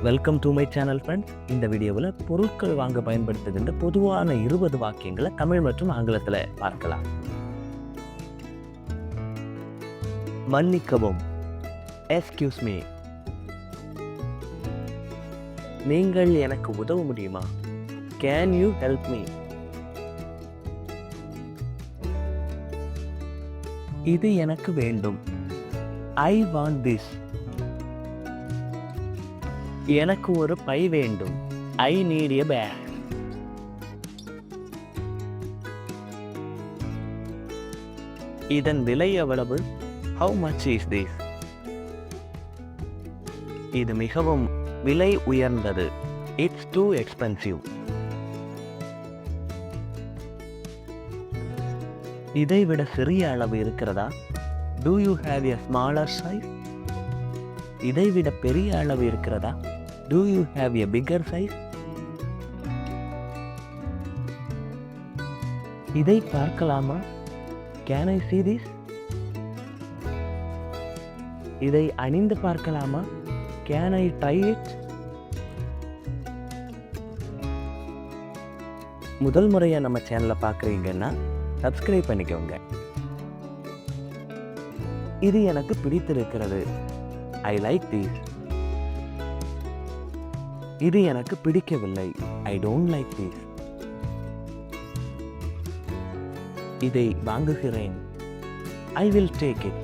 Welcome to my channel friends. இந்த வீடியோவில் பொருட்கள் வாங்க பயன்படுத்துகின்ற பொதுவான 20 வாக்கியங்களை தமிழ் மற்றும் ஆங்கிலத்தில் பார்க்கலாம். மன்னிக்கவும், எஸ்கியூஸ் மீ. நீங்கள் எனக்கு உதவ முடியுமா? Can you help me? இது எனக்கு வேண்டும். I want this. எனக்கு ஒரு பை வேண்டும். I need a bag. இதன் விலை எவ்வளவு? How much is this? இது மிகவும் விலை உயர்ந்தது. It's too expensive. இதைவிட சிறிய அளவு இருக்கிறதா? Do you have a smaller size? இதைவிட பெரிய அளவு இருக்கிறதா? Do you have a bigger size? இதை பார்க்கலாமா? Can I see this? இதை அணிந்து பார்க்கலாமா? Can I try it? முதல் முறையா நம்ம சேனலை பார்க்குறீங்கன்னா சப்ஸ்கிரைப் பண்ணிக்கோங்க. இது எனக்கு பிடித்திருக்கிறது. I like this. இது எனக்கு பிடிக்கவில்லை. I don't like this. இதை வாங்குகிறேன். I will take it.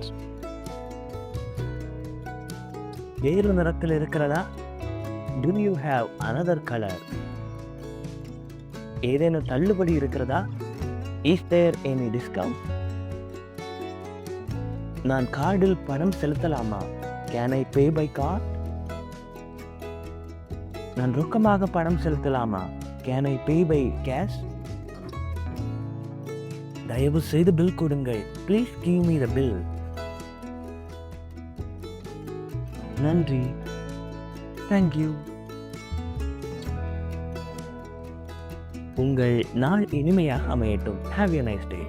வேறு நிறத்தில் இருக்கிறதா? Do you have another color? ஏதேனும் தள்ளுபடி இருக்கிறதா? Is there any discount? நான் கார்டில் பணம் செலுத்தலாமா? Can I pay by card? நான் ரொக்கமாக பணம் செலுத்தலாமா? Can I pay by cash? தயவு செய்து பில் கொடுங்கள். Please give me the bill. நன்றி. Thank you. உங்கள் நாள் இனிமையாக அமையட்டும். Have a nice day.